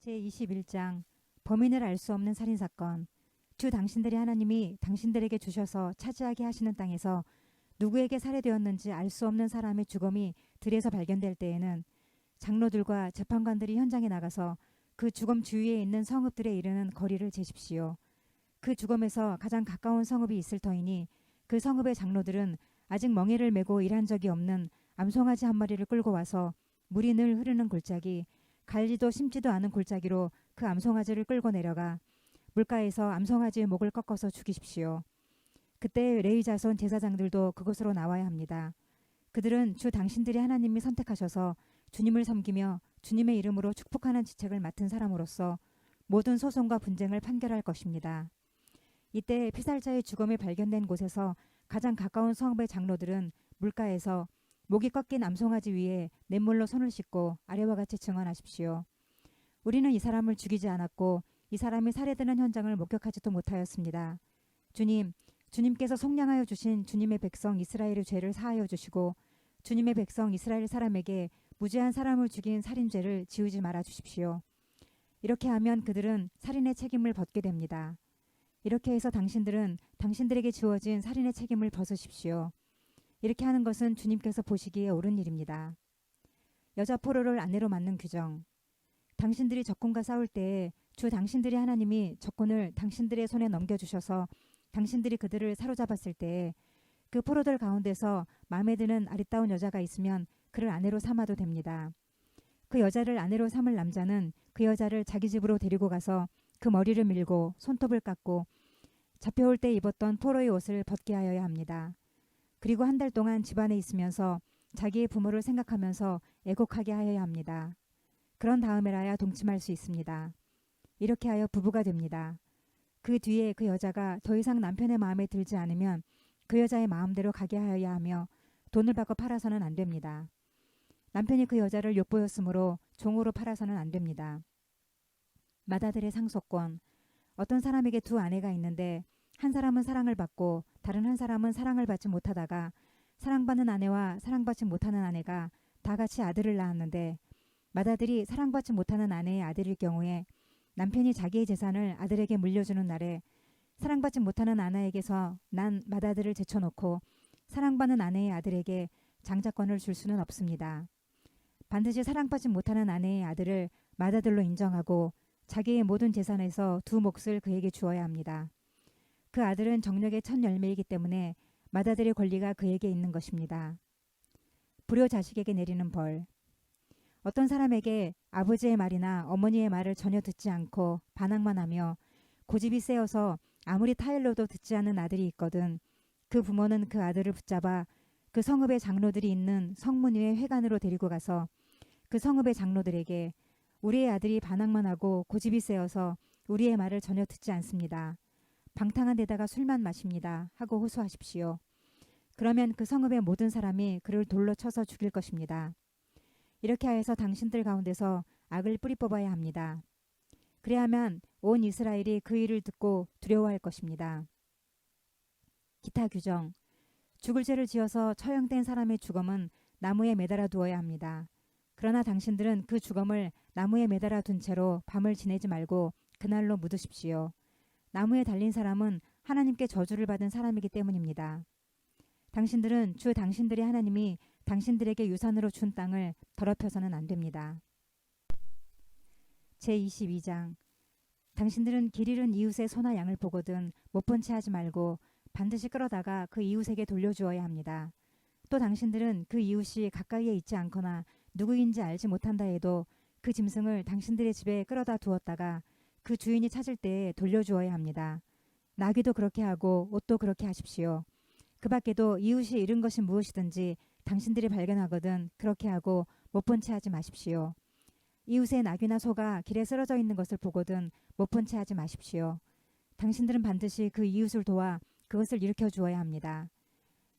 제21장 범인을 알 수 없는 살인사건. 주 당신들의 하나님이 당신들에게 주셔서 차지하게 하시는 땅에서 누구에게 살해되었는지 알 수 없는 사람의 죽음이 들에서 발견될 때에는 장로들과 재판관들이 현장에 나가서 그 죽음 주위에 있는 성읍들에 이르는 거리를 재십시오. 그 죽음에서 가장 가까운 성읍이 있을 터이니 그 성읍의 장로들은 아직 멍에를 메고 일한 적이 없는 암송아지 한 마리를 끌고 와서 물이 늘 흐르는 골짜기, 갈지도 심지도 않은 골짜기로 그 암송아지를 끌고 내려가 물가에서 암송아지의 목을 꺾어서 죽이십시오. 그때 레위 자손 제사장들도 그곳으로 나와야 합니다. 그들은 주 당신들의 하나님이 선택하셔서 주님을 섬기며 주님의 이름으로 축복하는 직책을 맡은 사람으로서 모든 소송과 분쟁을 판결할 것입니다. 이때 피살자의 죽음이 발견된 곳에서 가장 가까운 성읍의 장로들은 물가에서 목이 꺾인 암송아지 위에 냇물로 손을 씻고 아래와 같이 증언하십시오. 우리는 이 사람을 죽이지 않았고 이 사람이 살해되는 현장을 목격하지도 못하였습니다. 주님, 주님께서 속량하여 주신 주님의 백성 이스라엘의 죄를 사하여 주시고 주님의 백성 이스라엘 사람에게 무죄한 사람을 죽인 살인죄를 지우지 말아 주십시오. 이렇게 하면 그들은 살인의 책임을 벗게 됩니다. 이렇게 해서 당신들은 당신들에게 지워진 살인의 책임을 벗으십시오. 이렇게 하는 것은 주님께서 보시기에 옳은 일입니다. 여자 포로를 아내로 맞는 규정. 당신들이 적군과 싸울 때에 주 당신들의 하나님이 적군을 당신들의 손에 넘겨주셔서 당신들이 그들을 사로잡았을 때에 그 포로들 가운데서 마음에 드는 아리따운 여자가 있으면 그를 아내로 삼아도 됩니다. 그 여자를 아내로 삼을 남자는 그 여자를 자기 집으로 데리고 가서 그 머리를 밀고 손톱을 깎고 잡혀올 때 입었던 포로의 옷을 벗게 하여야 합니다. 그리고 한 달 동안 집안에 있으면서 자기의 부모를 생각하면서 애곡하게 하여야 합니다. 그런 다음에라야 동침할 수 있습니다. 이렇게 하여 부부가 됩니다. 그 뒤에 그 여자가 더 이상 남편의 마음에 들지 않으면 그 여자의 마음대로 가게 하여야 하며 돈을 받고 팔아서는 안 됩니다. 남편이 그 여자를 엿보였으므로 종으로 팔아서는 안 됩니다. 맏아들의 상속권. 어떤 사람에게 두 아내가 있는데 한 사람은 사랑을 받고 다른 한 사람은 사랑을 받지 못하다가 사랑받는 아내와 사랑받지 못하는 아내가 다 같이 아들을 낳았는데 맏아들이 사랑받지 못하는 아내의 아들일 경우에 남편이 자기의 재산을 아들에게 물려주는 날에 사랑받지 못하는 아내에게서 난 맏아들을 제쳐놓고 사랑받는 아내의 아들에게 장자권을 줄 수는 없습니다. 반드시 사랑받지 못하는 아내의 아들을 맏아들로 인정하고 자기의 모든 재산에서 두 몫을 그에게 주어야 합니다. 그 아들은 정력의 첫 열매이기 때문에 맏아들의 권리가 그에게 있는 것입니다. 불효 자식에게 내리는 벌. 어떤 사람에게 아버지의 말이나 어머니의 말을 전혀 듣지 않고 반항만 하며 고집이 세어서 아무리 타일러도 듣지 않는 아들이 있거든 그 부모는 그 아들을 붙잡아 그 성읍의 장로들이 있는 성문 위의 회관으로 데리고 가서 그 성읍의 장로들에게 우리의 아들이 반항만 하고 고집이 세어서 우리의 말을 전혀 듣지 않습니다. 방탕한 데다가 술만 마십니다. 하고 호소하십시오. 그러면 그 성읍의 모든 사람이 그를 돌로 쳐서 죽일 것입니다. 이렇게 하여서 당신들 가운데서 악을 뿌리 뽑아야 합니다. 그래야만 온 이스라엘이 그 일을 듣고 두려워할 것입니다. 기타 규정. 죽을 죄를 지어서 처형된 사람의 죽음은 나무에 매달아 두어야 합니다. 그러나 당신들은 그 죽음을 나무에 매달아 둔 채로 밤을 지내지 말고 그날로 묻으십시오. 나무에 달린 사람은 하나님께 저주를 받은 사람이기 때문입니다. 당신들은 주 당신들의 하나님이 당신들에게 유산으로 준 땅을 더럽혀서는 안 됩니다. 제22장. 당신들은 길 잃은 이웃의 소나 양을 보거든 못 본 채 하지 말고 반드시 끌어다가 그 이웃에게 돌려주어야 합니다. 또 당신들은 그 이웃이 가까이에 있지 않거나 누구인지 알지 못한다 해도 그 짐승을 당신들의 집에 끌어다 두었다가 그 주인이 찾을 때에 돌려주어야 합니다. 나귀도 그렇게 하고 옷도 그렇게 하십시오. 그 밖에도 이웃이 잃은 것이 무엇이든지 당신들이 발견하거든 그렇게 하고 못 본 채 하지 마십시오. 이웃의 나귀나 소가 길에 쓰러져 있는 것을 보거든 못 본 채 하지 마십시오. 당신들은 반드시 그 이웃을 도와 그것을 일으켜 주어야 합니다.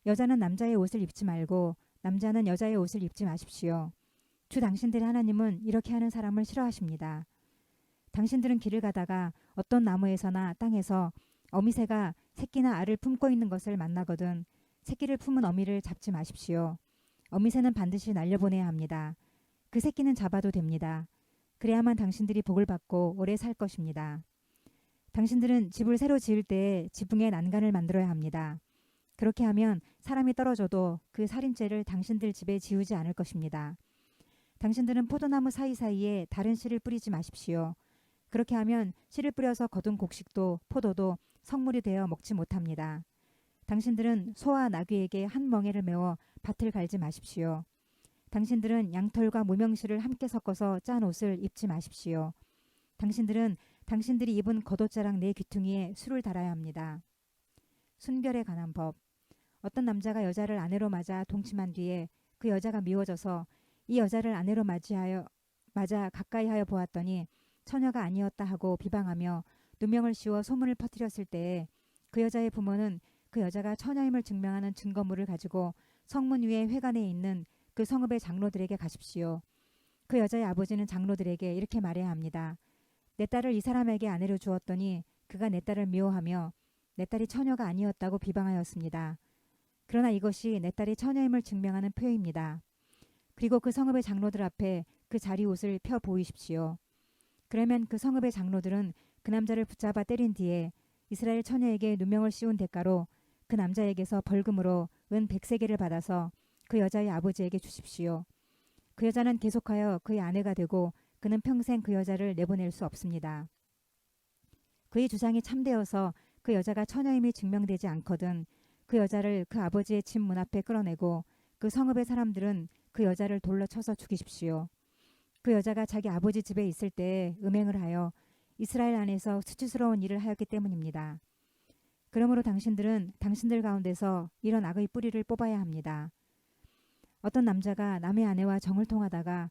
여자는 남자의 옷을 입지 말고 남자는 여자의 옷을 입지 마십시오. 주 당신들의 하나님은 이렇게 하는 사람을 싫어하십니다. 당신들은 길을 가다가 어떤 나무에서나 땅에서 어미새가 새끼나 알을 품고 있는 것을 만나거든 새끼를 품은 어미를 잡지 마십시오. 어미새는 반드시 날려보내야 합니다. 그 새끼는 잡아도 됩니다. 그래야만 당신들이 복을 받고 오래 살 것입니다. 당신들은 집을 새로 지을 때 지붕에 난간을 만들어야 합니다. 그렇게 하면 사람이 떨어져도 그 살인죄를 당신들 집에 지우지 않을 것입니다. 당신들은 포도나무 사이사이에 다른 씨를 뿌리지 마십시오. 그렇게 하면 씨를 뿌려서 거둔 곡식도 포도도 성물이 되어 먹지 못합니다. 당신들은 소와 나귀에게 한 멍에를 메워 밭을 갈지 마십시오. 당신들은 양털과 무명실을 함께 섞어서 짠 옷을 입지 마십시오. 당신들은 당신들이 입은 겉옷자락 네 귀퉁이에 술을 달아야 합니다. 순결에 관한 법. 어떤 남자가 여자를 아내로 맞아 동침한 뒤에 그 여자가 미워져서 이 여자를 아내로 맞아 가까이 하여 보았더니 처녀가 아니었다 하고 비방하며 누명을 씌워 소문을 퍼뜨렸을 때에 그 여자의 부모는 그 여자가 처녀임을 증명하는 증거물을 가지고 성문 위에 회관에 있는 그 성읍의 장로들에게 가십시오. 그 여자의 아버지는 장로들에게 이렇게 말해야 합니다. 내 딸을 이 사람에게 아내로 주었더니 그가 내 딸을 미워하며 내 딸이 처녀가 아니었다고 비방하였습니다. 그러나 이것이 내 딸이 처녀임을 증명하는 표입니다. 그리고 그 성읍의 장로들 앞에 그 자리 옷을 펴 보이십시오. 그러면 그 성읍의 장로들은 그 남자를 붙잡아 때린 뒤에 이스라엘 처녀에게 누명을 씌운 대가로 그 남자에게서 벌금으로 은 100세겔을 받아서 그 여자의 아버지에게 주십시오. 그 여자는 계속하여 그의 아내가 되고 그는 평생 그 여자를 내보낼 수 없습니다. 그의 주장이 참되어서 그 여자가 처녀임이 증명되지 않거든 그 여자를 그 아버지의 집 문 앞에 끌어내고 그 성읍의 사람들은 그 여자를 돌로 쳐서 죽이십시오. 그 여자가 자기 아버지 집에 있을 때에 음행을 하여 이스라엘 안에서 수치스러운 일을 하였기 때문입니다. 그러므로 당신들은 당신들 가운데서 이런 악의 뿌리를 뽑아야 합니다. 어떤 남자가 남의 아내와 정을 통하다가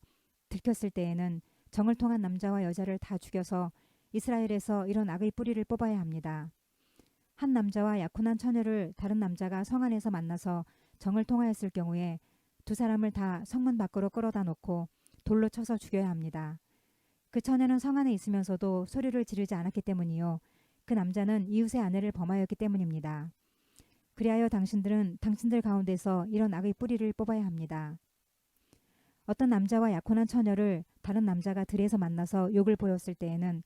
들켰을 때에는 정을 통한 남자와 여자를 다 죽여서 이스라엘에서 이런 악의 뿌리를 뽑아야 합니다. 한 남자와 약혼한 처녀를 다른 남자가 성 안에서 만나서 정을 통하였을 경우에 두 사람을 다 성문 밖으로 끌어다 놓고 돌로 쳐서 죽여야 합니다. 그 처녀는 성 안에 있으면서도 소리를 지르지 않았기 때문이요. 그 남자는 이웃의 아내를 범하였기 때문입니다. 그리하여 당신들은 당신들 가운데서 이런 악의 뿌리를 뽑아야 합니다. 어떤 남자와 약혼한 처녀를 다른 남자가 들에서 만나서 욕을 보였을 때에는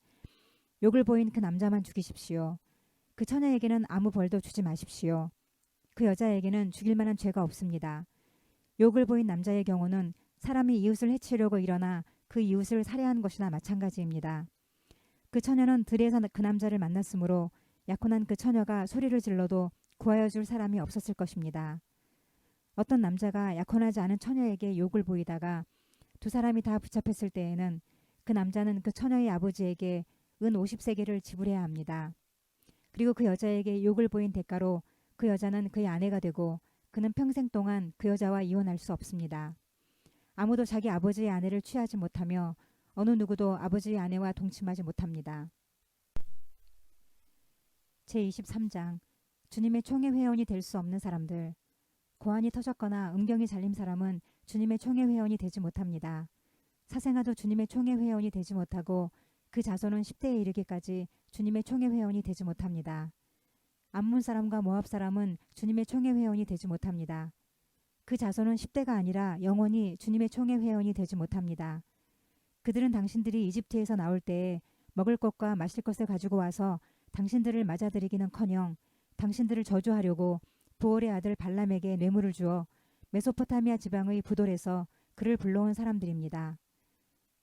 욕을 보인 그 남자만 죽이십시오. 그 처녀에게는 아무 벌도 주지 마십시오. 그 여자에게는 죽일 만한 죄가 없습니다. 욕을 보인 남자의 경우는 사람이 이웃을 해치려고 일어나 그 이웃을 살해한 것이나 마찬가지입니다. 그 처녀는 들에서 그 남자를 만났으므로 약혼한 그 처녀가 소리를 질러도 구하여 줄 사람이 없었을 것입니다. 어떤 남자가 약혼하지 않은 처녀에게 욕을 보이다가 두 사람이 다 붙잡혔을 때에는 그 남자는 그 처녀의 아버지에게 은 50세겔을 지불해야 합니다. 그리고 그 여자에게 욕을 보인 대가로 그 여자는 그의 아내가 되고 그는 평생 동안 그 여자와 이혼할 수 없습니다. 아무도 자기 아버지의 아내를 취하지 못하며 어느 누구도 아버지의 아내와 동침하지 못합니다. 제23장 주님의 총회 회원이 될 수 없는 사람들. 고환이 터졌거나 음경이 잘린 사람은 주님의 총회 회원이 되지 못합니다. 사생아도 주님의 총회 회원이 되지 못하고 그 자손은 10대에 이르기까지 주님의 총회 회원이 되지 못합니다. 암몬 사람과 모압 사람은 주님의 총회 회원이 되지 못합니다. 그 자손은 10대가 아니라 영원히 주님의 총회 회원이 되지 못합니다. 그들은 당신들이 이집트에서 나올 때에 먹을 것과 마실 것을 가지고 와서 당신들을 맞아들이기는커녕 당신들을 저주하려고 부올의 아들 발람에게 뇌물을 주어 메소포타미아 지방의 부돌에서 그를 불러온 사람들입니다.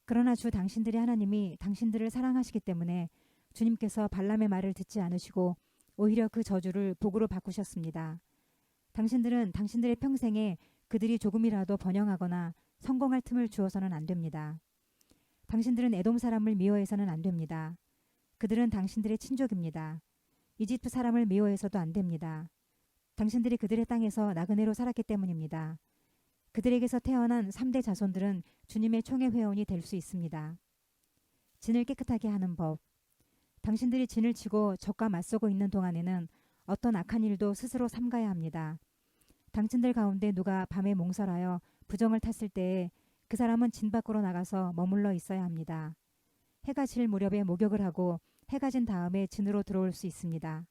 그러나 주 당신들의 하나님이 당신들을 사랑하시기 때문에 주님께서 발람의 말을 듣지 않으시고 오히려 그 저주를 복으로 바꾸셨습니다. 당신들은 당신들의 평생에 그들이 조금이라도 번영하거나 성공할 틈을 주어서는 안 됩니다. 당신들은 에돔 사람을 미워해서는 안 됩니다. 그들은 당신들의 친족입니다. 이집트 사람을 미워해서도 안 됩니다. 당신들이 그들의 땅에서 나그네로 살았기 때문입니다. 그들에게서 태어난 3대 자손들은 주님의 총회 회원이 될 수 있습니다. 진을 깨끗하게 하는 법. 당신들이 진을 치고 적과 맞서고 있는 동안에는 어떤 악한 일도 스스로 삼가야 합니다. 당신들 가운데 누가 밤에 몽설하여 부정을 탔을 때에 그 사람은 진 밖으로 나가서 머물러 있어야 합니다. 해가 질 무렵에 목욕을 하고 해가 진 다음에 진으로 들어올 수 있습니다.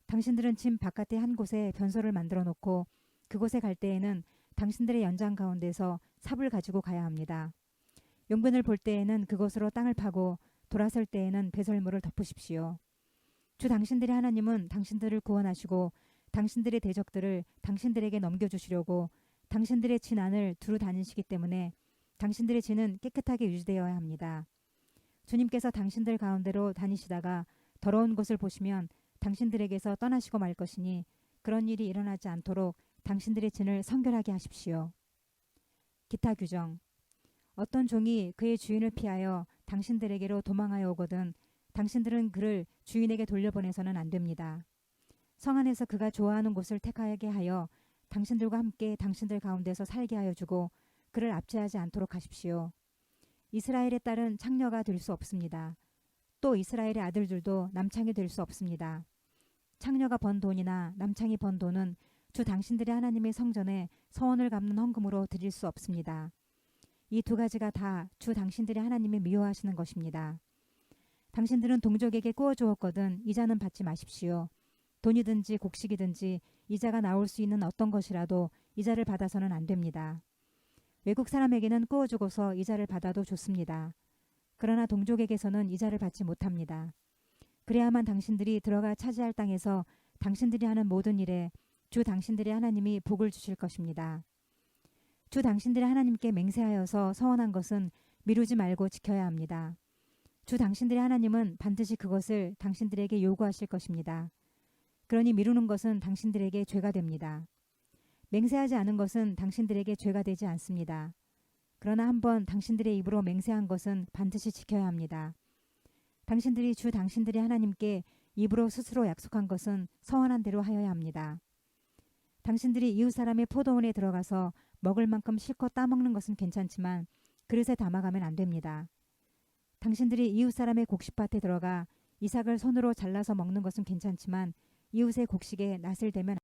당신들은 진 바깥에 한 곳에 변소를 만들어 놓고 그곳에 갈 때에는 당신들의 연장 가운데서 삽을 가지고 가야 합니다. 용변을 볼 때에는 그곳으로 땅을 파고 돌아설 때에는 배설물을 덮으십시오. 주 당신들의 하나님은 당신들을 구원하시고 당신들의 대적들을 당신들에게 넘겨주시려고 당신들의 진 안을 두루 다니시기 때문에 당신들의 진은 깨끗하게 유지되어야 합니다. 주님께서 당신들 가운데로 다니시다가 더러운 곳을 보시면 당신들에게서 떠나시고 말 것이니 그런 일이 일어나지 않도록 당신들의 진을 성결하게 하십시오. 기타 규정. 어떤 종이 그의 주인을 피하여 당신들에게로 도망하여 오거든 당신들은 그를 주인에게 돌려보내서는 안 됩니다. 성 안에서 그가 좋아하는 곳을 택하게 하여 당신들과 함께 당신들 가운데서 살게 하여 주고 그를 압제하지 않도록 하십시오. 이스라엘의 딸은 창녀가 될 수 없습니다. 또 이스라엘의 아들들도 남창이 될 수 없습니다. 창녀가 번 돈이나 남창이 번 돈은 주 당신들의 하나님의 성전에 서원을 갚는 헌금으로 드릴 수 없습니다. 이 두 가지가 다 주 당신들의 하나님이 미워하시는 것입니다. 당신들은 동족에게 꾸어주었거든 이자는 받지 마십시오. 돈이든지 곡식이든지 이자가 나올 수 있는 어떤 것이라도 이자를 받아서는 안 됩니다. 외국 사람에게는 꾸어주고서 이자를 받아도 좋습니다. 그러나 동족에게서는 이자를 받지 못합니다. 그래야만 당신들이 들어가 차지할 땅에서 당신들이 하는 모든 일에 주 당신들의 하나님이 복을 주실 것입니다. 주 당신들의 하나님께 맹세하여서 서원한 것은 미루지 말고 지켜야 합니다. 주 당신들의 하나님은 반드시 그것을 당신들에게 요구하실 것입니다. 그러니 미루는 것은 당신들에게 죄가 됩니다. 맹세하지 않은 것은 당신들에게 죄가 되지 않습니다. 그러나 한번 당신들의 입으로 맹세한 것은 반드시 지켜야 합니다. 당신들이 주 당신들의 하나님께 입으로 스스로 약속한 것은 서원한 대로 하여야 합니다. 당신들이 이웃 사람의 포도원에 들어가서 먹을 만큼 실컷 따먹는 것은 괜찮지만 그릇에 담아가면 안 됩니다. 당신들이 이웃 사람의 곡식밭에 들어가 이삭을 손으로 잘라서 먹는 것은 괜찮지만 이웃의 곡식에 낫을 대면